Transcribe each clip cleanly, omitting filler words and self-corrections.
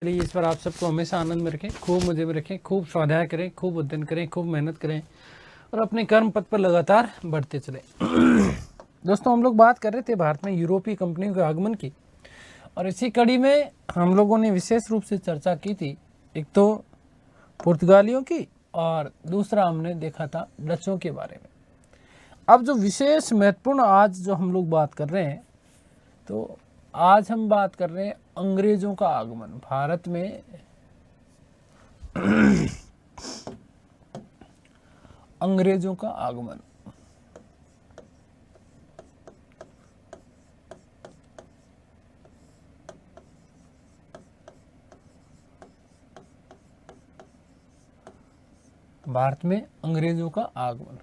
लिए इस पर आप सबको हमेशा आनंद में रखें, खूब मजे में रखें, खूब स्वाध्याय करें, खूब अध्ययन करें, खूब मेहनत करें और अपने कर्म पथ पर लगातार बढ़ते चले। दोस्तों, हम लोग बात कर रहे थे भारत में यूरोपीय कंपनियों के आगमन की, और इसी कड़ी में हम लोगों ने विशेष रूप से चर्चा की थी। एक तो पुर्तगालियों की और दूसरा हमने देखा था डचों के बारे में। अब जो विशेष महत्वपूर्ण आज जो हम लोग बात कर रहे हैं, तो आज हम बात कर रहे हैं अंग्रेजों का आगमन भारत में। अंग्रेजों का आगमन। भारत में अंग्रेजों का आगमन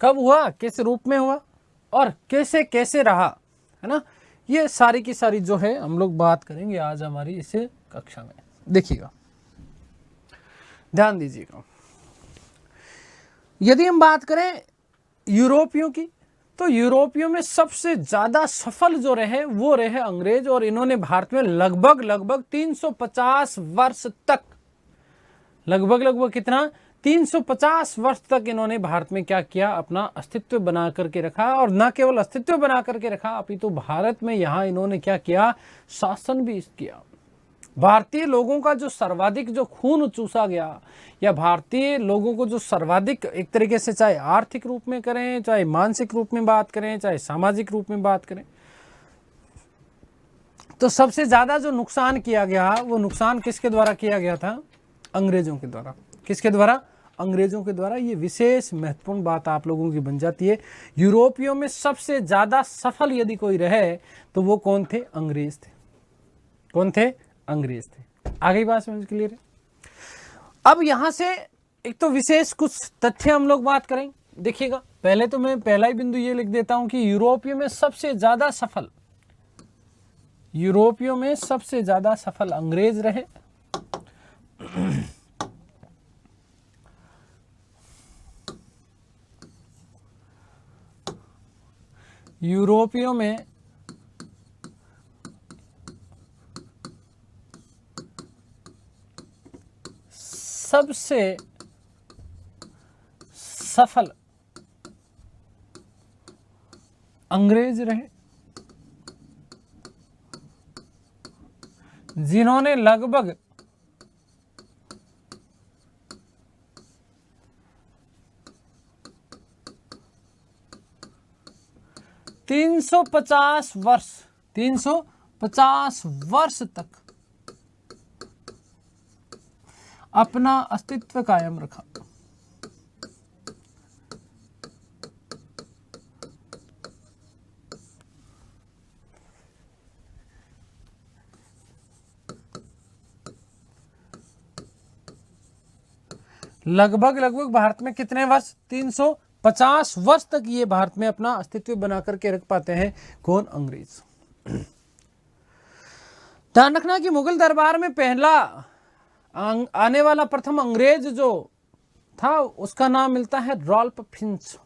कब हुआ, किस रूप में हुआ और कैसे कैसे रहा, है ना। ये सारी की सारी जो है हम लोग बात करेंगे आज हमारी इस कक्षा में। देखिएगा, ध्यान दीजिएगा। यदि हम बात करें यूरोपियों की, तो यूरोपियों में सबसे ज्यादा सफल जो रहे वो रहे अंग्रेज, और इन्होंने भारत में लगभग 350 वर्ष तक, लगभग कितना, 350 वर्ष तक इन्होंने भारत में क्या किया, अपना अस्तित्व बना करके रखा। और न केवल अस्तित्व बना करके रखा, अपितु भारत में यहाँ इन्होंने क्या किया, शासन भी किया। भारतीय लोगों का जो सर्वाधिक जो खून चूसा गया, या भारतीय लोगों को जो सर्वाधिक एक तरीके से, चाहे आर्थिक रूप में करें, चाहे मानसिक रूप में बात करें, चाहे सामाजिक रूप में बात करें, तो सबसे ज्यादा जो नुकसान किया गया वो नुकसान किसके द्वारा किया गया था, अंग्रेजों के द्वारा। किसके द्वारा, अंग्रेजों के द्वारा। ये विशेष महत्वपूर्ण बात आप लोगों की बन जाती है। यूरोपियों में सबसे ज्यादा सफल यदि कोई रहे तो वो कौन थे, अंग्रेज थे। कौन थे, अंग्रेज थे। आगे बात समझ क्लियर है। अब यहां से एक तो विशेष कुछ तथ्य हम लोग बात करें। देखिएगा, पहले तो मैं पहला ही बिंदु ये लिख देता हूं कि यूरोपियों में सबसे ज्यादा सफल, यूरोपियों में सबसे ज्यादा सफल अंग्रेज रहे। यूरोपियों में सबसे सफल अंग्रेज रहे, जिन्होंने लगभग 350 वर्ष, 350 वर्ष तक अपना अस्तित्व कायम रखा। लगभग भारत में कितने वर्ष, 350 वर्ष तक ये भारत में अपना अस्तित्व बना करके रख पाते हैं। कौन, अंग्रेज। ध्यान रखना कि मुगल दरबार में पहला आने वाला प्रथम अंग्रेज जो था उसका नाम मिलता है रॉल्फ फिंच।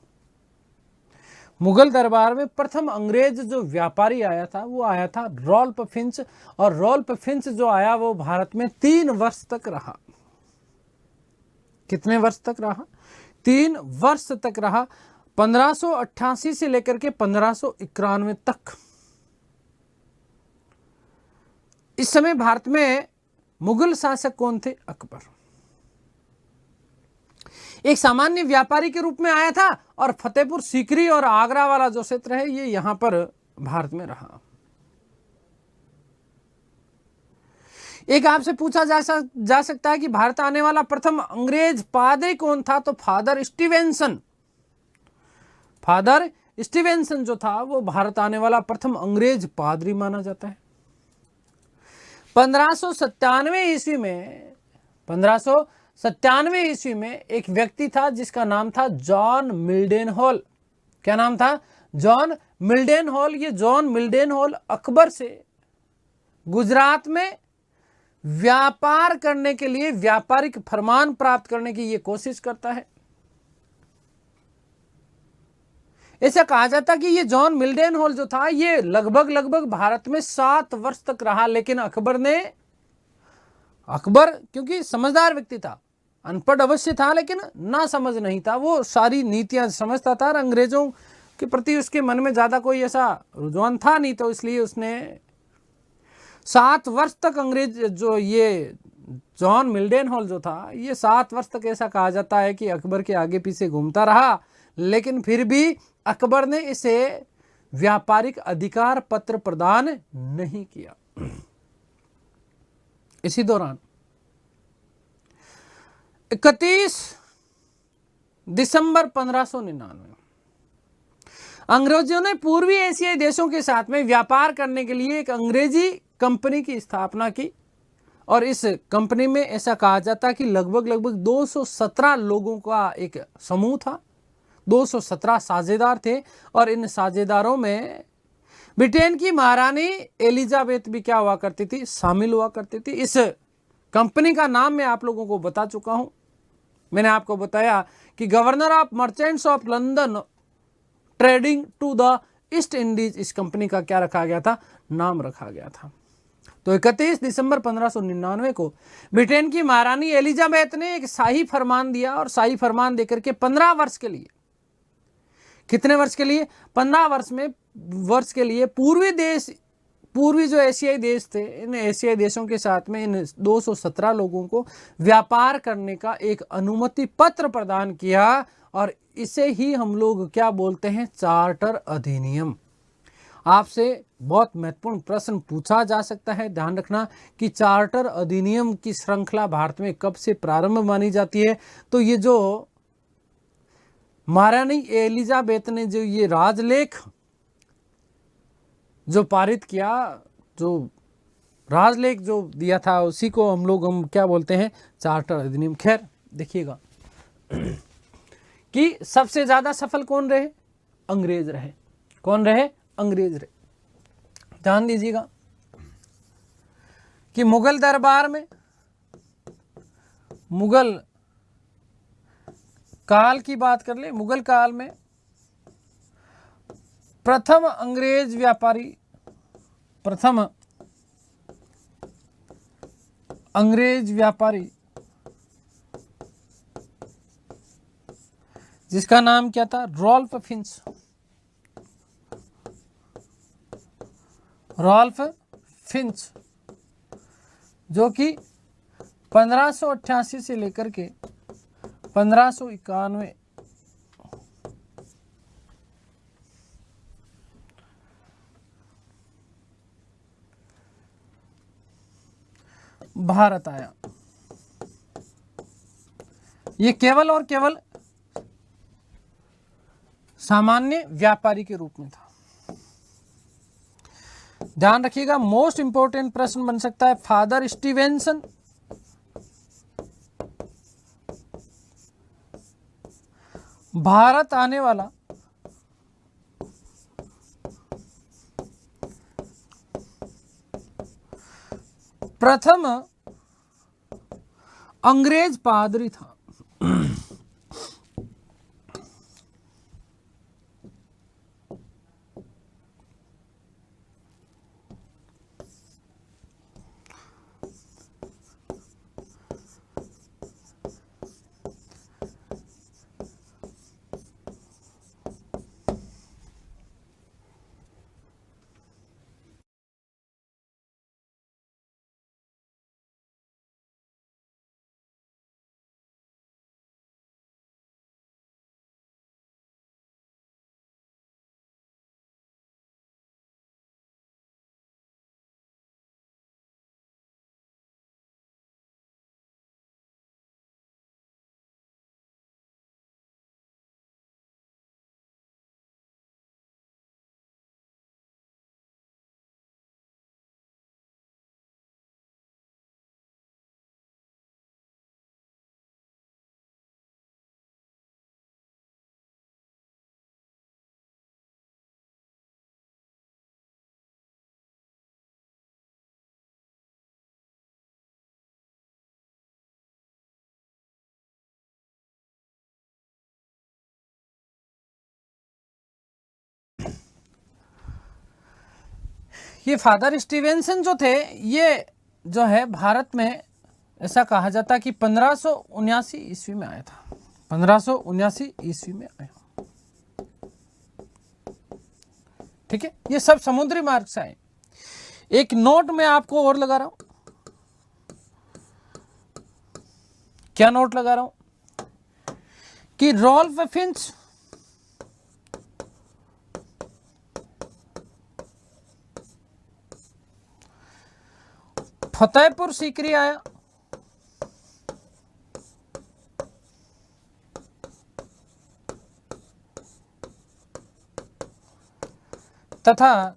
मुगल दरबार में प्रथम अंग्रेज जो व्यापारी आया था वो आया था रॉल्फ फिंच, और रॉल्फ फिंच जो आया वो भारत में 3 वर्ष तक रहा। कितने वर्ष तक रहा, 3 वर्ष तक रहा। 1588 से लेकर के 1591 तक। इस समय भारत में मुगल शासक कौन थे, अकबर। एक सामान्य व्यापारी के रूप में आया था, और फतेहपुर सीकरी और आगरा वाला जो क्षेत्र है ये यहां पर भारत में रहा। एक आपसे पूछा जा सकता है कि भारत आने वाला प्रथम अंग्रेज पादरी कौन था, तो फादर स्टीवेंसन। फादर स्टीवेंसन जो था वो भारत आने वाला प्रथम अंग्रेज पादरी माना जाता है। 1597 ईस्वी में, 1597 ईस्वी में एक व्यक्ति था जिसका नाम था जॉन मिल्डेन हॉल। क्या नाम था, जॉन मिल्डेन हॉल। ये जॉन मिल्डेन हॉल अकबर से गुजरात में व्यापार करने के लिए व्यापारिक फरमान प्राप्त करने की ये कोशिश करता है। ऐसा कहा जाता कि ये जॉन मिल्डन हॉल जो था ये लगभग भारत में 7 वर्ष तक रहा, लेकिन अकबर क्योंकि समझदार व्यक्ति था, अनपढ़ अवश्य था लेकिन ना समझ नहीं था, वो सारी नीतियां समझता था और अंग्रेजों के प्रति उसके मन में ज्यादा कोई ऐसा रुझान था नहीं, तो इसलिए उसने 7 वर्ष तक अंग्रेज जो ये जॉन मिल्डन हॉल जो था ये 7 वर्ष तक ऐसा कहा जाता है कि अकबर के आगे पीछे घूमता रहा, लेकिन फिर भी अकबर ने इसे व्यापारिक अधिकार पत्र प्रदान नहीं किया। इसी दौरान 31 दिसंबर 1599 अंग्रेजों ने पूर्वी एशियाई देशों के साथ में व्यापार करने के लिए एक अंग्रेजी कंपनी की स्थापना की, और इस कंपनी में ऐसा कहा जाता कि लगभग 217 लोगों का एक समूह था, 217 साझेदार थे, और इन साझेदारों में ब्रिटेन की महारानी एलिजाबेथ भी क्या हुआ करती थी, शामिल हुआ करती थी। इस कंपनी का नाम मैं आप लोगों को बता चुका हूं, मैंने आपको बताया कि governor of merchants of London trading to the East Indies, इस कंपनी का क्या रखा गया था, नाम रखा गया था। तो 31 दिसंबर 1599 को ब्रिटेन की महारानी एलिजाबेथ ने एक शाही फरमान दिया, और शाही फरमान देकर के 15 वर्ष के लिए, कितने वर्ष के लिए, 15 वर्ष के लिए पूर्वी जो एशियाई देश थे, इन एशियाई देशों के साथ में इन 217 लोगों को व्यापार करने का एक अनुमति पत्र प्रदान किया, और इसे ही हम लोग क्या बोलते हैं, चार्टर अधिनियम। आपसे बहुत महत्वपूर्ण प्रश्न पूछा जा सकता है, ध्यान रखना कि चार्टर अधिनियम की श्रृंखला भारत में कब से प्रारंभ मानी जाती है। तो ये जो महारानी एलिजाबेथ ने जो ये राजलेख जो पारित किया, जो राजलेख जो दिया था, उसी को हम क्या बोलते हैं, चार्टर अधिनियम। खैर देखिएगा कि सबसे ज्यादा सफल कौन रहे, अंग्रेज रहे। कौन रहे, अंग्रेज रहे। ध्यान दीजिएगा कि मुगल दरबार में, मुगल काल की बात कर ले, मुगल काल में प्रथम अंग्रेज व्यापारी जिसका नाम क्या था, रॉल्फ फिंच, जो कि 1588 से लेकर के 1591 भारत आया। ये केवल और केवल सामान्य व्यापारी के रूप में था। ध्यान रखिएगा, मोस्ट इंपोर्टेंट प्रश्न बन सकता है, फादर स्टीवेंसन भारत आने वाला प्रथम अंग्रेज पादरी था। ये फादर स्टीवेंसन जो थे, ये जो है भारत में ऐसा कहा जाता कि 1579 ईस्वी में आया था। 1579 ईस्वी में आया। ठीक है, ये सब समुद्री मार्ग से आए। एक नोट मैं आपको और लगा रहा हूं। क्या नोट लगा रहा हूं कि रॉल्फ फिंच फतेहपुर सीकरी आया, तथा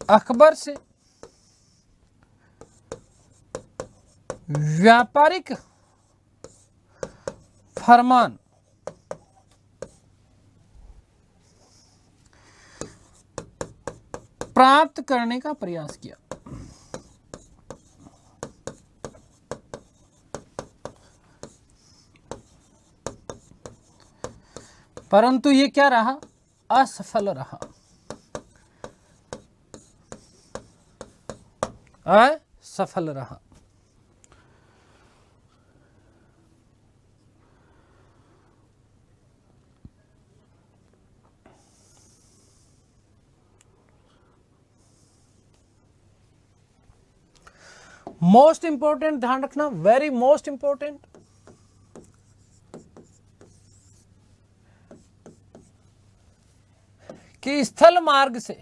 अकबर से व्यापारिक फरमान प्राप्त करने का प्रयास किया। परंतु ये क्या रहा? असफल रहा। असफल रहा। मोस्ट इंपॉर्टेंट, ध्यान रखना, वेरी मोस्ट इंपॉर्टेंट, कि स्थल मार्ग से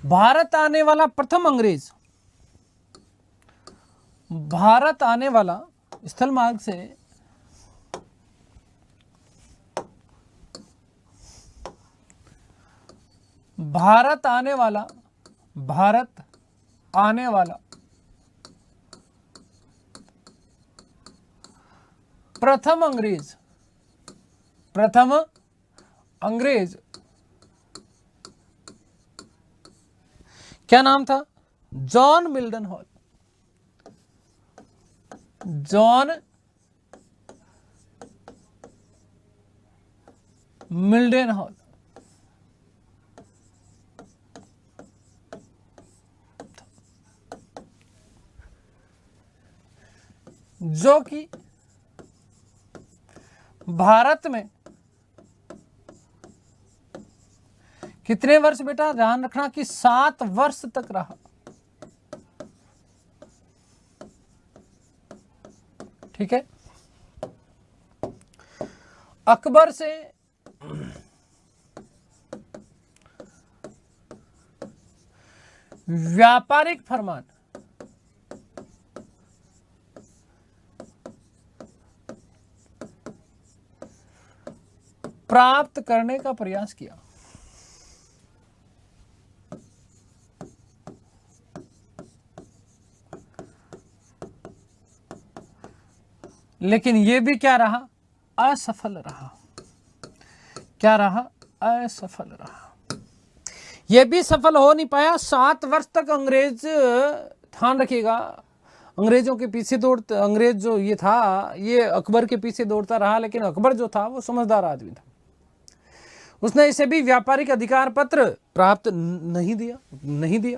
भारत आने वाला प्रथम अंग्रेज, भारत आने वाला स्थल मार्ग से भारत आने वाला प्रथम अंग्रेज क्या नाम था? John Milton hall. John Milton hall. जो कि भारत में कितने वर्ष बेटा? ध्यान रखना कि 7 वर्ष तक रहा। ठीक है, अकबर से व्यापारिक फरमान प्राप्त करने का प्रयास किया। लेकिन यह भी क्या रहा? असफल रहा। क्या रहा? असफल रहा। यह भी सफल हो नहीं पाया। 7 वर्ष तक अंग्रेज, ध्यान रखिएगा, अंग्रेजों के पीछे अंग्रेज जो ये था, ये अकबर के पीछे दौड़ता रहा। लेकिन अकबर जो था वो समझदार आदमी था, उसने इसे भी व्यापारिक अधिकार पत्र प्राप्त नहीं दिया।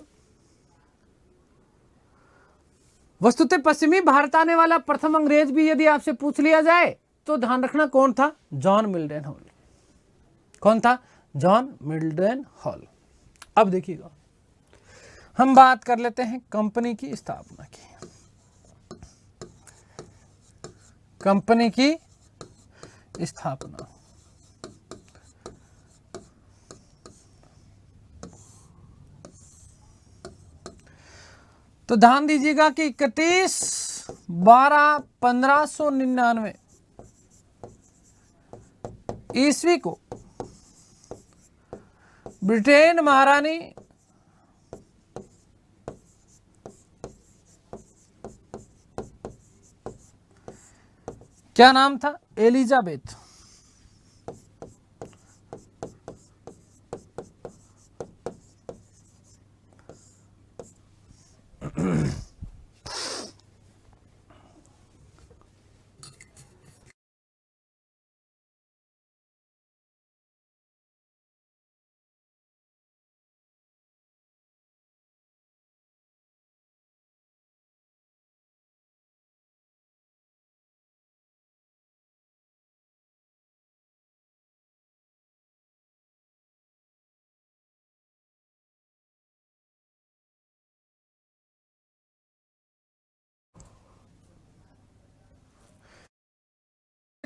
वस्तुतः पश्चिमी भारत आने वाला प्रथम अंग्रेज भी यदि आपसे पूछ लिया जाए तो ध्यान रखना कौन था? John Milton hall. कौन था? John Milton hall. अब देखिएगा, हम बात कर लेते हैं कंपनी की स्थापना की। कंपनी की स्थापना, तो ध्यान दीजिएगा कि 31/12/1599 ईस्वी को ब्रिटेन महारानी क्या नाम था? एलिजाबेथ।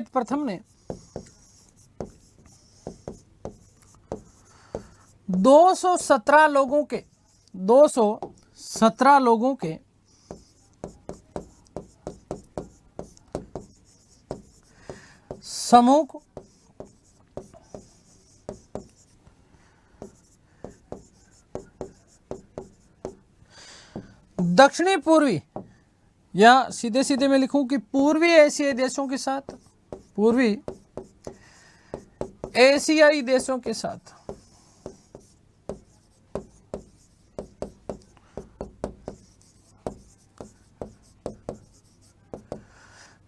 प्रथम ने 217 लोगों के समूह को दक्षिणी पूर्वी, या सीधे सीधे मैं लिखूं कि पूर्वी एशियाई देशों के साथ, पूर्वी एशियाई देशों के साथ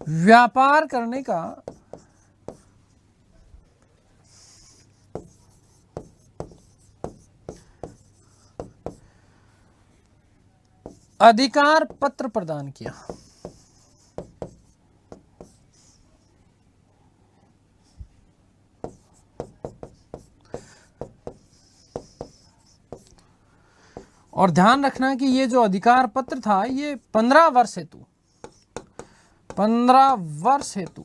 व्यापार करने का अधिकार पत्र प्रदान किया। और ध्यान रखना कि ये जो अधिकार पत्र था ये 15 वर्ष हेतु, 15 वर्ष हेतु,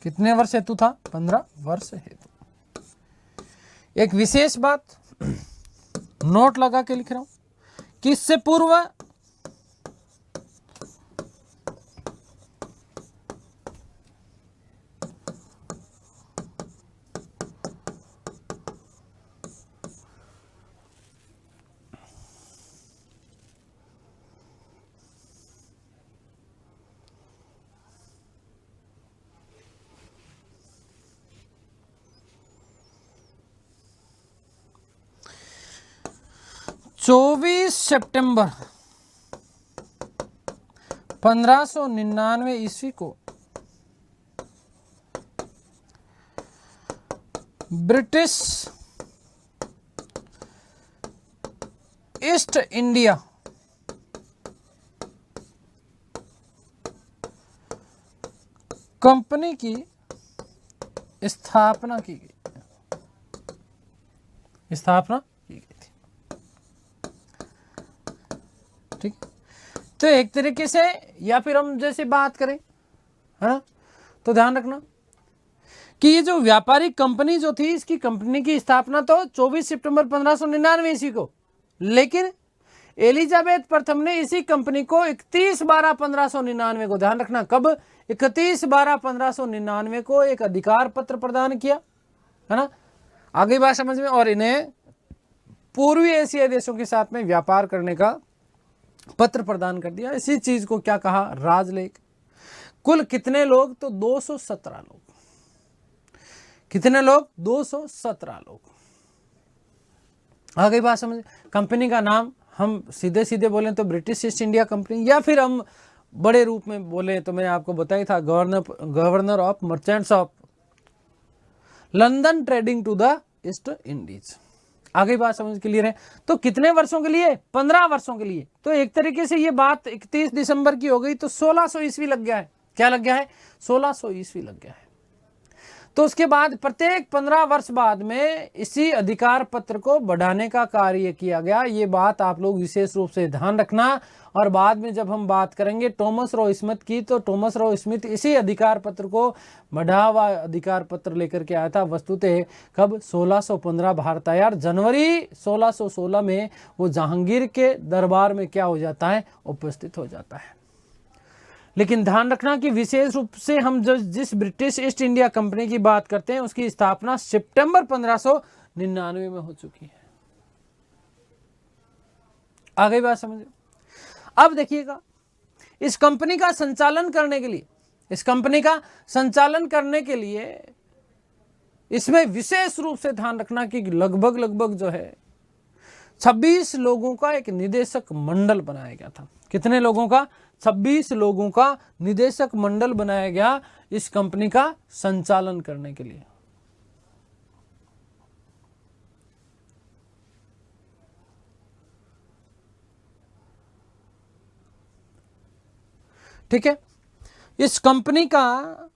कितने वर्ष हेतु था? 15 वर्ष हेतु। एक विशेष बात नोट लगा के लिख रहा हूं कि इससे पूर्व सितंबर 1599 ईस्वी को ब्रिटिश ईस्ट इंडिया कंपनी की स्थापना की गई, स्थापना की गई थी। ठीक, तो एक तरीके से, या फिर हम जैसे बात करें, है ना, तो ध्यान रखना कि ये जो व्यापारिक कंपनी जो थी, इसकी कंपनी की स्थापना तो 24 सितंबर 1599 ईस्वी को, लेकिन एलिजाबेथ प्रथम ने इसी कंपनी को 31/12/1599 को, ध्यान रखना कब, 31/12/1599 को एक अधिकार पत्र प्रदान किया, है ना, आगे बात समझ में, और इन्हें पूर्वी एशियाई देशों के साथ में व्यापार करने का पत्र प्रदान कर दिया। इसी चीज को क्या कहा? राजलेख। कुल कितने लोग? तो 217 लोग। कितने लोग? 217 लोग। आ गई बात समझ। कंपनी का नाम हम सीधे सीधे बोलें तो ब्रिटिश ईस्ट इंडिया कंपनी, या फिर हम बड़े रूप में बोले तो मैंने आपको बताया था governor of merchants of London trading to the East Indies. आगे बात समझ क्लियर है? तो कितने वर्षों के लिए? 15 वर्षों के लिए। तो एक तरीके से ये बात 31 दिसंबर की हो गई, तो 1600 ईस्वी लग गया है। क्या लग गया है? 1600 ईस्वी लग गया है। तो उसके बाद प्रत्येक 15 वर्ष बाद में इसी अधिकार पत्र को बढ़ाने का कार्य किया गया। ये बात आप लोग विशेष रूप से ध्यान रखना। और बाद में जब हम बात करेंगे टॉमस रो स्मिथ की, तो टॉमस रो स्मिथ इसी अधिकार पत्र को बढ़ा हुआ अधिकार पत्र लेकर के आया था। वस्तुतः कब? 1615 भारत आया, और जनवरी 1616 में वो जहांगीर के दरबार में क्या हो जाता है? उपस्थित हो जाता है। लेकिन ध्यान रखना कि विशेष रूप से हम जिस ब्रिटिश ईस्ट इंडिया कंपनी की बात करते हैं उसकी स्थापना सितंबर 1599 में हो चुकी है। आगे बात समझिए। अब देखिएगा, इस कंपनी का संचालन करने के लिए, इस कंपनी का संचालन करने के लिए इसमें विशेष रूप से ध्यान रखना कि लगभग जो है 26 लोगों का एक निदेशक मंडल बनाया गया था। कितने लोगों का? 26 लोगों का निदेशक मंडल बनाया गया इस कंपनी का संचालन करने के लिए। ठीक है, इस कंपनी का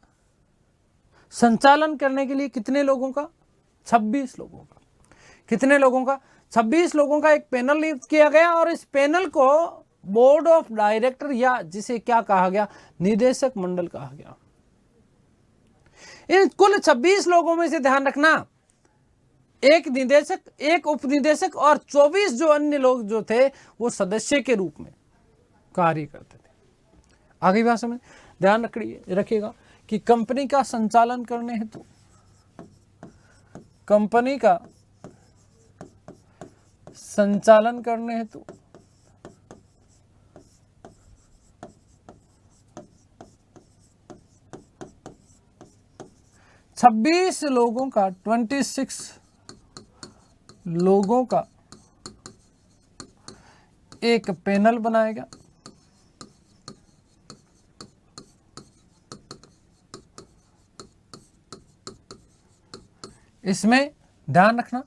संचालन करने के लिए कितने लोगों का? 26 लोगों का। कितने लोगों का? 26 लोगों का एक पैनल नियुक्त किया गया, और इस पैनल को बोर्ड ऑफ डायरेक्टर, या जिसे क्या कहा गया? निदेशक मंडल कहा गया। इन कुल 26 लोगों में से ध्यान रखना, एक निदेशक, एक उपनिदेशक और 24 जो अन्य लोग जो थे वो सदस्य के रूप में कार्य करते थे। आगे बात समझ, ध्यान रखिएगा कि कंपनी का संचालन करने हेतु, कंपनी का संचालन करने हेतु 26 लोगों का, 26 लोगों का एक पैनल बनाएगा। इसमें ध्यान रखना,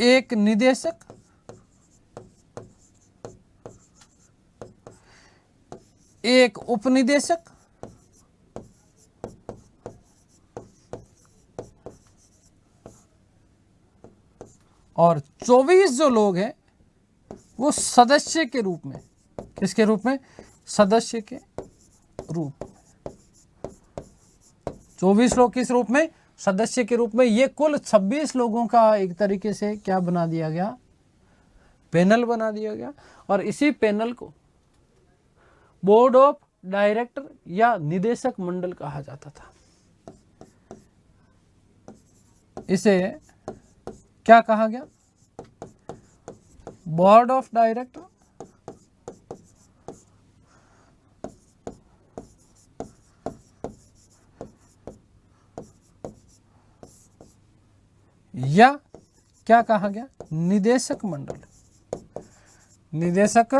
एक निदेशक, एक उपनिदेशक और 24 जो लोग हैं वो सदस्य के रूप में, किसके रूप में? सदस्य के रूप में। 24 लोग किस रूप में? सदस्य के रूप में। ये कुल 26 लोगों का एक तरीके से क्या बना दिया गया? पैनल बना दिया गया। और इसी पैनल को बोर्ड ऑफ डायरेक्टर या निदेशक मंडल कहा जाता था। इसे क्या कहा गया? बोर्ड ऑफ डायरेक्टर या क्या कहा गया? निदेशक मंडल, निदेशक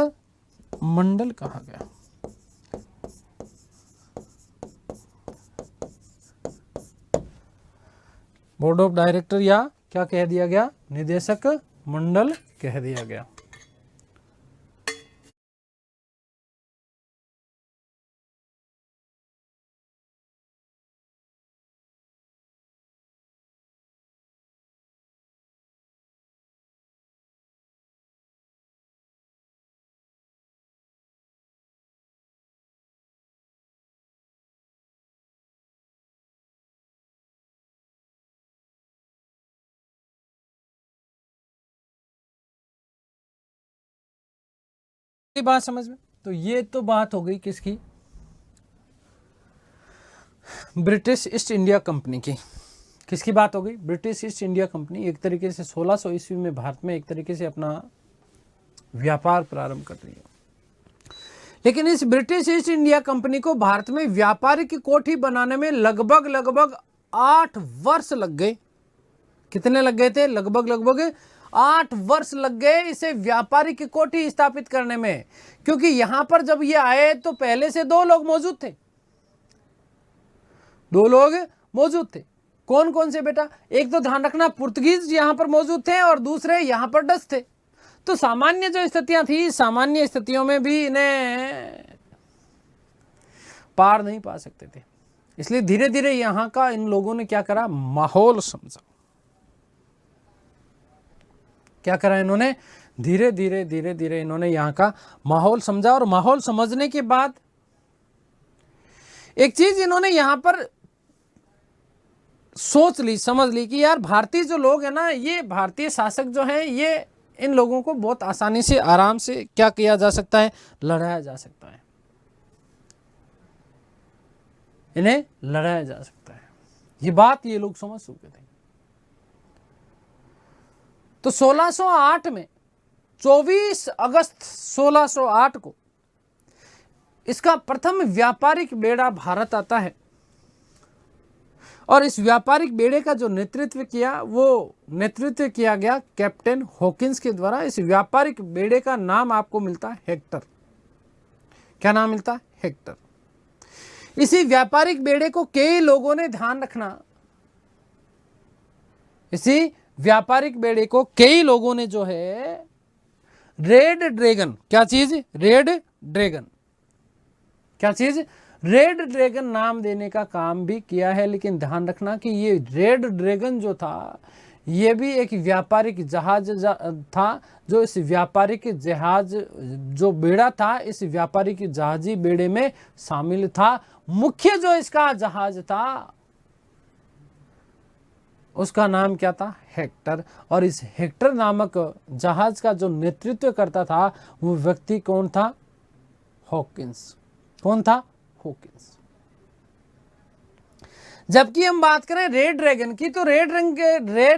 मंडल कहा गया। बोर्ड ऑफ डायरेक्टर या क्या कह दिया गया? निदेशक मंडल कह दिया गया। बात समझ में? तो ये तो बात हो गई किसकी? ब्रिटिश ईस्ट इंडिया कंपनी की। किसकी बात हो गई? ब्रिटिश ईस्ट इंडिया कंपनी एक तरीके से 1600 ईस्वी में भारत में एक तरीके से अपना व्यापार प्रारंभ कर रही है। लेकिन इस ब्रिटिश ईस्ट इंडिया कंपनी को भारत में व्यापारिक कोठी बनाने में लगभग 8 वर्ष लग गए। कितने लग गए थे? लगभग 8 वर्ष लग गए इसे व्यापारिक कोठी स्थापित करने में। क्योंकि यहां पर जब ये आए तो पहले से 2 लोग मौजूद थे। 2 लोग मौजूद थे। कौन कौन से बेटा? एक तो ध्यान रखना, पुर्तगीज यहां पर मौजूद थे और दूसरे यहां पर डच थे। तो सामान्य जो स्थितियां थी, सामान्य स्थितियों में भी इन्हें पार नहीं पा सकते थे। इसलिए धीरे धीरे यहां का इन लोगों ने क्या करा? माहौल समझा। क्या करा इन्होंने? धीरे धीरे इन्होंने यहां का माहौल समझा। और माहौल समझने के बाद एक चीज इन्होंने यहां पर सोच ली, समझ ली कि यार भारतीय जो लोग हैं ना, ये भारतीय शासक जो हैं, ये इन लोगों को बहुत आसानी से, आराम से क्या किया जा सकता है? लड़ाया जा सकता है। इन्हें लड़ाया जा सकता है। ये बात ये लोग समझ चुके थे। तो 1608 में 24 अगस्त 1608 को इसका प्रथम व्यापारिक बेड़ा भारत आता है। और इस व्यापारिक बेड़े का जो नेतृत्व किया, वो नेतृत्व किया गया कैप्टन हॉकिंस के द्वारा। इस व्यापारिक बेड़े का नाम आपको मिलता है हेक्टर। क्या नाम मिलता है? हेक्टर। इसी व्यापारिक बेड़े को कई लोगों ने, ध्यान रखना, इसी व्यापारिक बेड़े को कई लोगों ने जो है रेड ड्रैगन, क्या चीज? Red dragon. क्या चीज? रेड ड्रैगन नाम देने का काम भी किया है। लेकिन ध्यान रखना कि ये रेड ड्रैगन जो था, ये भी एक व्यापारिक जहाज था, जो इस व्यापारिक जहाज जो बेड़ा था, इस व्यापारिक जहाजी बेड़े में शामिल था। मुख्य जो इसका जहाज था उसका नाम क्या था? हेक्टर। और इस हेक्टर नामक जहाज का जो नेतृत्व करता था वो व्यक्ति कौन था? हॉकिंस। कौन था? हॉकिंस। जबकि हम बात करें रेड ड्रैगन की, तो रेड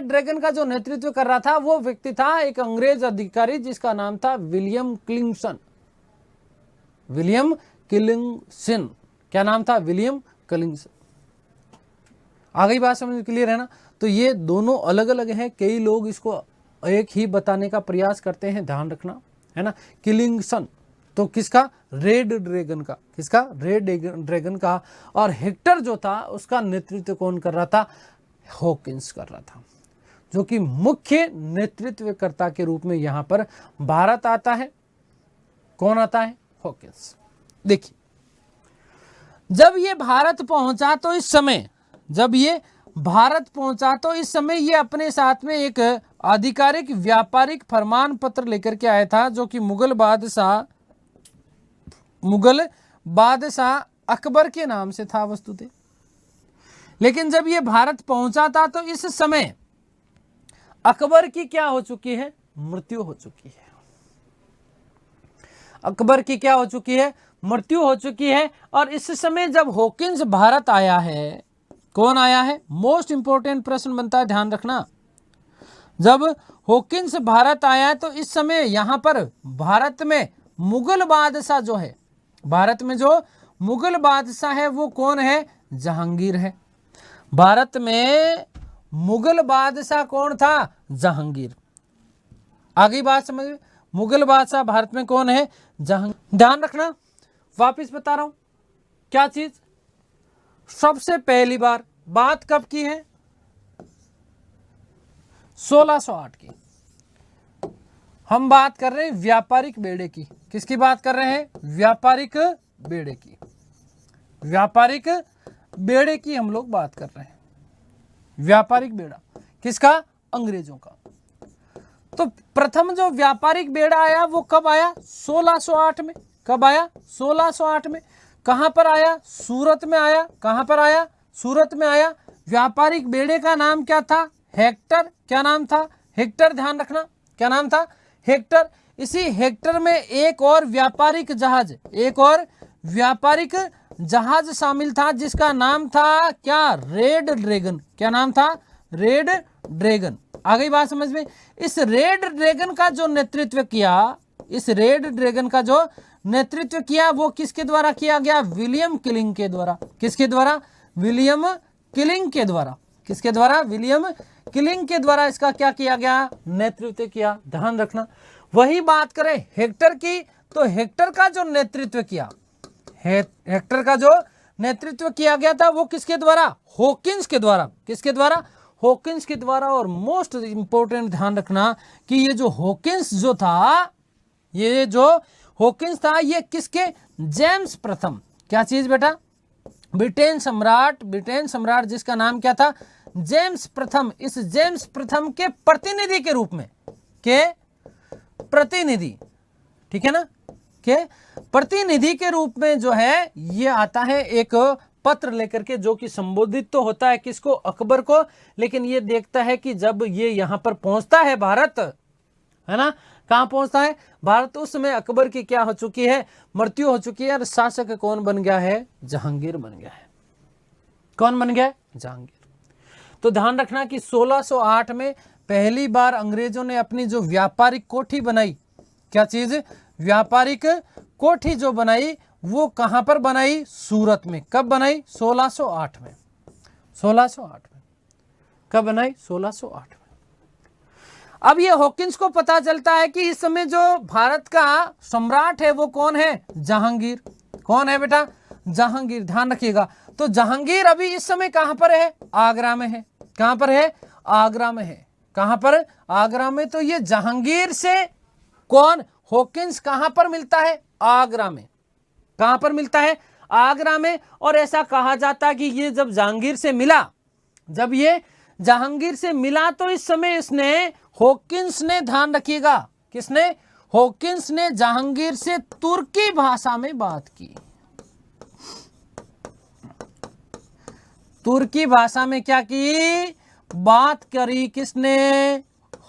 ड्रैगन का जो नेतृत्व कर रहा था वो व्यक्ति था एक अंग्रेज अधिकारी जिसका नाम था विलियम किलिंगसन। विलियम किलिंगसन। क्या नाम था? विलियम किलिंगसन। आ गई बात समझ? क्लियर है ना? तो ये दोनों अलग अलग हैं, कई लोग इसको एक ही बताने का प्रयास करते हैं, ध्यान रखना है ना। किलिंगसन तो किसका? रेड ड्रैगन का। किसका? रेड ड्रैगन का। और हेक्टर जो था उसका नेतृत्व कौन कर रहा था? हॉकिंस कर रहा था, जो कि मुख्य नेतृत्वकर्ता के रूप में यहां पर भारत आता है। कौन आता है? हॉकिंस। देखिए, जब ये भारत पहुंचा तो इस समय ये अपने साथ में एक आधिकारिक व्यापारिक फरमान पत्र लेकर के आया था, जो कि मुगल बादशाह अकबर के नाम से था वस्तुतः। लेकिन जब ये भारत पहुंचा था तो इस समय अकबर की क्या हो चुकी है? मृत्यु हो चुकी है। अकबर की क्या हो चुकी है? मृत्यु हो चुकी है। और इस समय जब हॉकिंस भारत आया है, कौन आया है? मोस्ट इंपोर्टेंट प्रश्न बनता है, ध्यान रखना। जब हॉकिंस भारत आया है तो इस समय यहां पर भारत में मुगल बादशाह जो है, भारत में जो मुगल बादशाह है वो कौन है? जहांगीर है। भारत में मुगल बादशाह कौन था? जहांगीर। आगे बात समझ में? मुगल बादशाह भारत में कौन है? जहांगीर। ध्यान रखना, वापिस बता रहा हूं क्या चीज। सबसे पहली बार बात कब की है? 1608 की। हम बात कर रहे हैं व्यापारिक बेड़े की। किसकी बात कर रहे हैं? व्यापारिक बेड़े की। व्यापारिक बेड़े की हम लोग बात कर रहे हैं। व्यापारिक बेड़ा किसका? अंग्रेजों का। तो प्रथम जो व्यापारिक बेड़ा आया वो कब आया? 1608 में। कब आया? 1608 में। कहां पर आया? सूरत में आया। कहां पर आया? सूरत में आया। व्यापारिक बेड़े का नाम क्या था? हेक्टर। क्या नाम था? हेक्टर। ध्यान रखना, क्या नाम था? हेक्टर। इसी हेक्टर में एक और व्यापारिक जहाज शामिल था जिसका नाम था क्या? Red dragon. क्या नाम था? Red dragon. आ गई बात समझ में? इस रेड ड्रैगन का जो नेतृत्व किया वो किसके द्वारा किया गया? विलियम किलिंग के द्वारा। किसके द्वारा? विलियम किलिंग के द्वारा। किसके द्वारा? विलियम किलिंग के द्वारा इसका क्या किया गया? नेतृत्व किया। ध्यान रखना। वही बात करें हेक्टर की, तो हेक्टर का जो नेतृत्व किया गया था वो किसके द्वारा? हॉकिंस के द्वारा। किसके द्वारा? हॉकिंस के द्वारा। और मोस्ट इंपोर्टेंट ध्यान रखना कि ये जो हॉकिंस था ये किसके? जेम्स प्रथम। क्या चीज बेटा? ब्रिटेन सम्राट जिसका नाम क्या था? जेम्स प्रथम। इस जेम्स प्रथम के प्रतिनिधि के रूप में, ठीक है ना, के प्रतिनिधि के रूप में जो है ये आता है एक पत्र लेकर के, जो कि संबोधित तो होता है किसको? अकबर को। लेकिन ये देखता है कि जब ये यहां पर पहुंचता है भारत, है ना, कहां पहुंचता है? भारत। उस समय अकबर की क्या हो चुकी है? मृत्यु हो चुकी है। और शासक कौन बन गया है? जहांगीर बन गया है। कौन बन गया? जहांगीर। तो ध्यान रखना कि 1608 में पहली बार अंग्रेजों ने अपनी जो व्यापारिक कोठी बनाई, क्या चीज? व्यापारिक कोठी जो बनाई वो कहां पर बनाई? सूरत में। कब बनाई? 1608 में। 1608 में। कब बनाई? 1608 में। अब ये हॉकिंस को पता चलता है कि इस समय जो भारत का सम्राट है वो कौन है? जहांगीर। कौन है बेटा? जहांगीर। ध्यान रखिएगा। तो जहांगीर अभी इस समय कहां पर है? आगरा में है। कहां पर है? आगरा में है। कहां पर? आगरा में। तो ये जहांगीर से कौन? हॉकिंस कहां पर मिलता है? आगरा में। कहां पर मिलता है? आगरा में। और ऐसा कहा जाता है कि ये जब जहांगीर से मिला, जब ये जहांगीर से मिला तो इस समय इसने, हॉकिंस ने, ध्यान रखिएगा, किसने, हॉकिंस ने जहांगीर से तुर्की भाषा में बात की। तुर्की भाषा में क्या की, बात करी, किसने,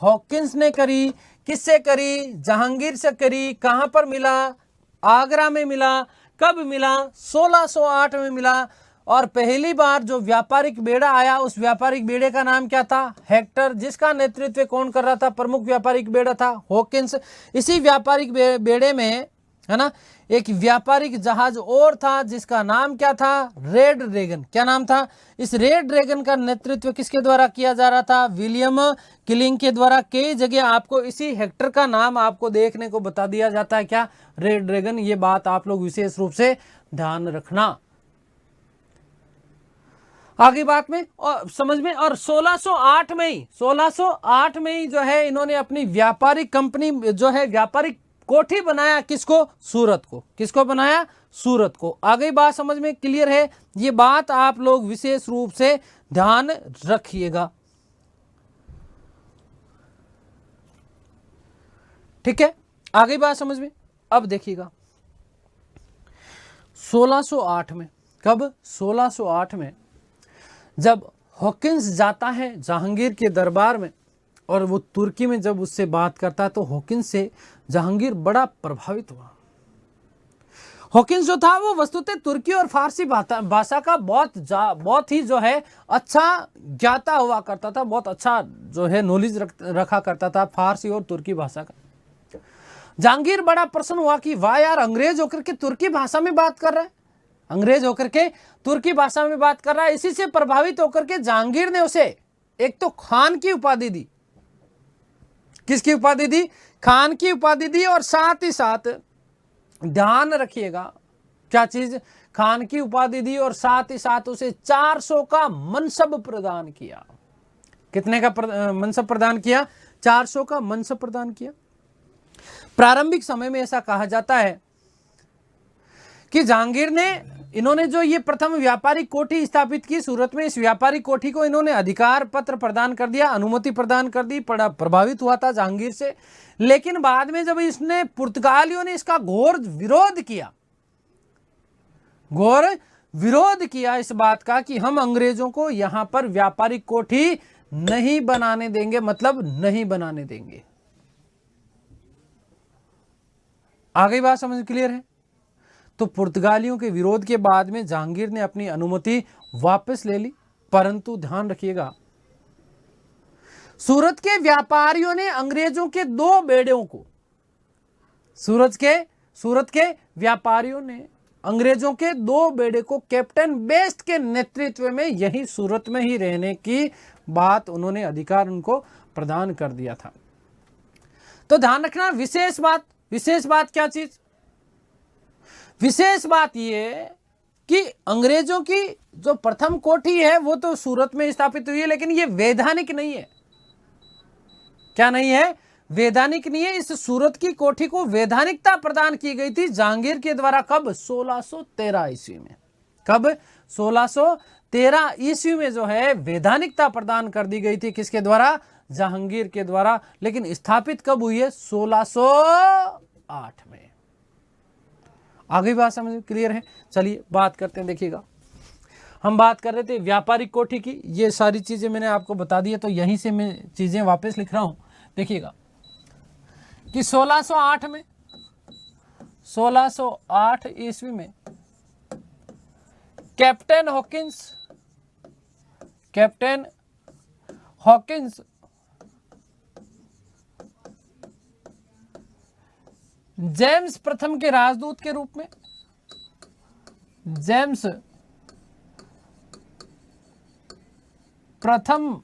हॉकिंस ने करी। किससे करी, जहांगीर से करी। कहां पर मिला, आगरा में मिला। कब मिला, 1608 में मिला। और पहली बार जो व्यापारिक बेड़ा आया, उस व्यापारिक बेड़े का नाम क्या था, हेक्टर। जिसका नेतृत्व कौन कर रहा था, प्रमुख व्यापारिक बेड़ा था हॉकिंस। इसी व्यापारिक बेड़े में, है ना, एक व्यापारिक जहाज और था जिसका नाम क्या था, रेड ड्रैगन। क्या नाम था, इस रेड ड्रैगन का नेतृत्व किसके द्वारा किया जा रहा था, विलियम किलिंग के द्वारा। कई जगह आपको इसी हेक्टर का नाम आपको देखने को बता दिया जाता है, क्या, रेड ड्रैगन। ये बात आप लोग विशेष रूप से ध्यान रखना आगे बात में और समझ में। और 1608 में ही जो है इन्होंने अपनी व्यापारिक कंपनी जो है, व्यापारिक कोठी बनाया, किसको, सूरत को। किसको बनाया, सूरत को। आगे बात समझ में क्लियर है, ये बात आप लोग विशेष रूप से ध्यान रखिएगा, ठीक है। आगे बात समझ में। अब देखिएगा 1608 में, कब, 1608 में जब हॉकिंस जाता है जहांगीर के दरबार में और वो तुर्की में जब उससे बात करता है, तो हॉकिंस से जहांगीर बड़ा प्रभावित हुआ। हॉकिंस जो था वो वस्तुतः तुर्की और फारसी भाषा का बहुत ही जो है अच्छा ज्ञाता हुआ करता था, बहुत अच्छा जो है नॉलेज रखा करता था फारसी और तुर्की भाषा का। जहांगीर बड़ा प्रसन्न हुआ कि वाह यार, अंग्रेज होकर के तुर्की भाषा में बात कर रहा है, अंग्रेज होकर के तुर्की भाषा में बात कर रहा है। इसी से प्रभावित होकर के जहांगीर ने उसे एक तो खान की उपाधि दी। किसकी उपाधि दी, खान की उपाधि दी। और साथ ही साथ ध्यान रखिएगा, क्या चीज, खान की उपाधि दी और साथ ही साथ उसे 400 का मनसब प्रदान किया। कितने का मनसब प्रदान किया, 400 का मनसब प्रदान किया। प्रारंभिक समय में ऐसा कहा जाता है कि जहांगीर ने, इन्होंने जो ये प्रथम व्यापारिक कोठी स्थापित की सूरत में, इस व्यापारिक कोठी को इन्होंने अधिकार पत्र प्रदान कर दिया, अनुमति प्रदान कर दी। बड़ा प्रभावित हुआ था जहांगीर से। लेकिन बाद में जब इसने, पुर्तगालियों ने इसका घोर विरोध किया इस बात का कि हम अंग्रेजों को यहां पर व्यापारिक कोठी नहीं बनाने देंगे, मतलब नहीं बनाने देंगे। आगे बात समझ क्लियर है। तो पुर्तगालियों के विरोध के बाद में जहांगीर ने अपनी अनुमति वापस ले ली। परंतु ध्यान रखिएगा, सूरत के व्यापारियों ने अंग्रेजों के 2 बेड़ों को, सूरत के व्यापारियों ने अंग्रेजों के 2 बेड़े को कैप्टन बेस्ट के नेतृत्व में यही सूरत में ही रहने की बात, उन्होंने अधिकार उनको प्रदान कर दिया था। तो ध्यान रखना, विशेष बात क्या चीज, विशेष बात यह कि अंग्रेजों की जो प्रथम कोठी है वो तो सूरत में स्थापित हुई है, लेकिन ये वैधानिक नहीं है। क्या नहीं है, वैधानिक नहीं है। इस सूरत की कोठी को वैधानिकता प्रदान की गई थी जहांगीर के द्वारा। कब, 1613 ईस्वी में। कब, 1613 ईस्वी में जो है वैधानिकता प्रदान कर दी गई थी, किसके द्वारा, जहांगीर के द्वारा। लेकिन स्थापित कब हुई है, 1608 में। आगे बात समझ क्लियर है। चलिए बात करते हैं। देखिएगा, हम बात कर रहे थे व्यापारिक कोठी की, ये सारी चीजें मैंने आपको बता दी है, तो यहीं से मैं चीजें वापस लिख रहा हूं। देखिएगा कि 1608 ईस्वी में कैप्टन हॉकिंस जेम्स प्रथम के राजदूत के रूप में, जेम्स प्रथम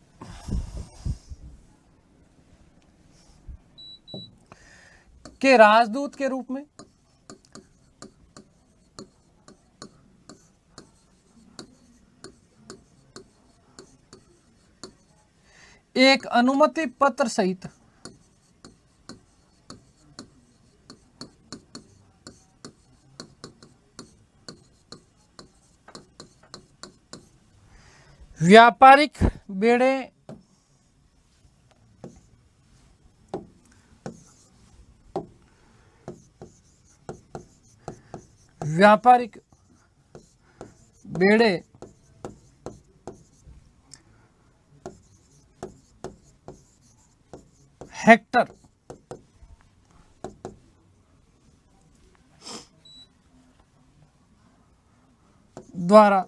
के राजदूत के रूप में एक अनुमति पत्र सहित व्यापारिक बेड़े व्यापारिक बेड़े हेक्टर द्वारा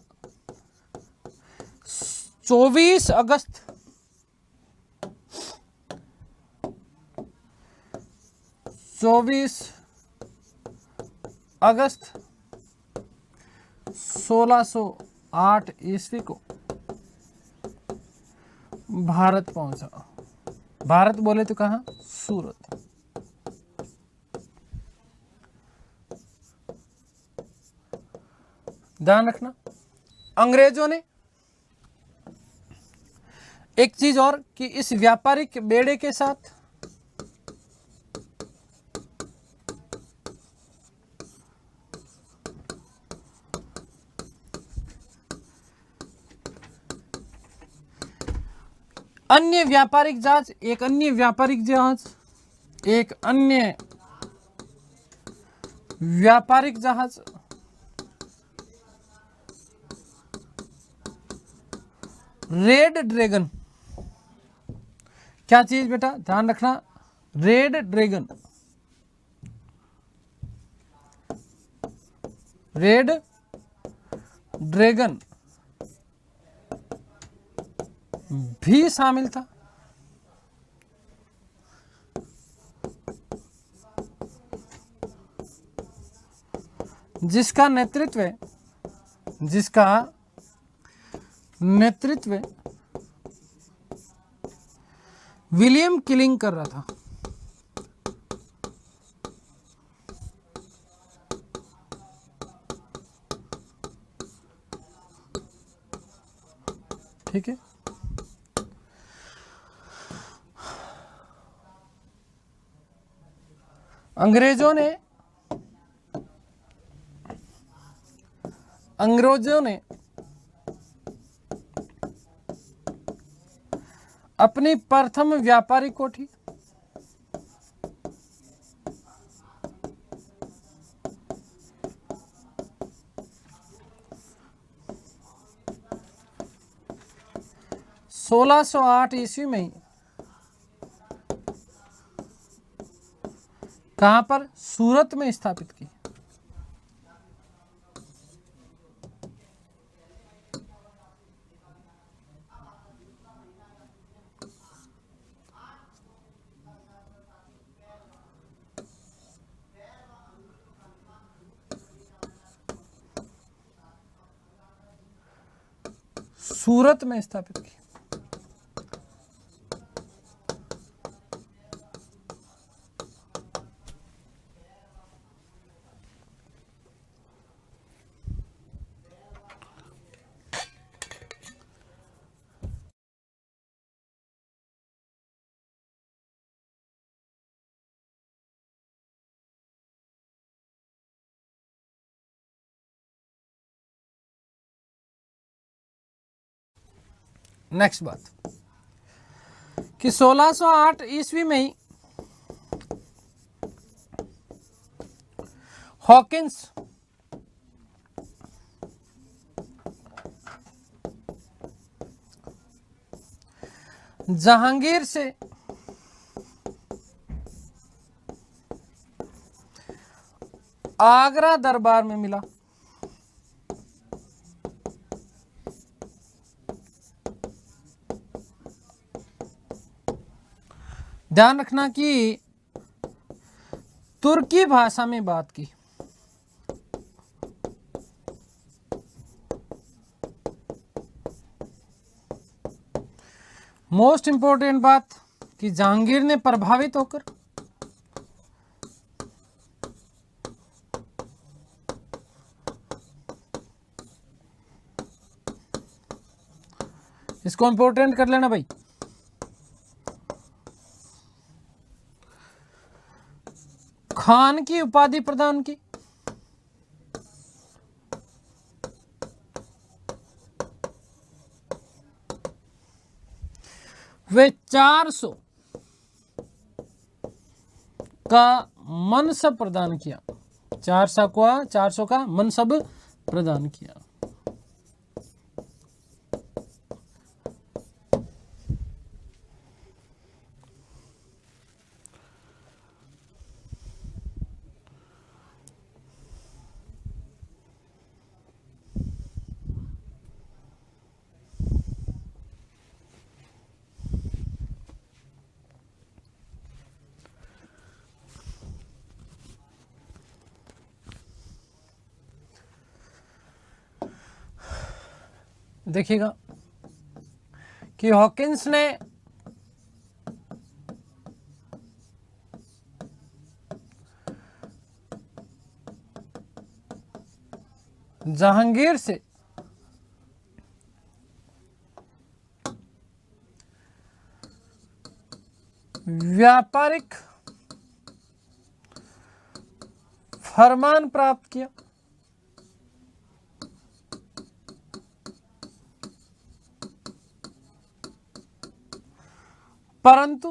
24 अगस्त 1608 ईस्वी को भारत पहुंचा। भारत बोले तो कहाँ? सूरत। ध्यान रखना, अंग्रेजों ने एक चीज और कि इस व्यापारिक बेड़े के साथ अन्य व्यापारिक जहाज, एक अन्य व्यापारिक जहाज रेड ड्रैगन। क्या चीज बेटा? ध्यान रखना, रेड ड्रैगन। रेड ड्रैगन भी शामिल था। जिसका नेतृत्व विलियम किलिंग कर रहा था। ठीक है, अंग्रेजों ने अपनी प्रथम व्यापारिक कोठी सोलह सौ आठ ईस्वी में ही कहां पर? सूरत में स्थापित की। सूरत में स्थापित की। नेक्स्ट बात कि 1608 ईस्वी में ही हॉकिंस जहांगीर से आगरा दरबार में मिला। ध्यान रखना कि तुर्की भाषा में बात की। मोस्ट इंपॉर्टेंट बात कि जहांगीर ने प्रभावित होकर इसको इंपॉर्टेंट कर लेना भाई। खान की उपाधि प्रदान की। वे 400 का मनसब प्रदान किया। 400 का मनसब प्रदान किया। देखिएगा कि हॉकिंस ने जहांगीर से व्यापारिक फरमान प्राप्त किया, परंतु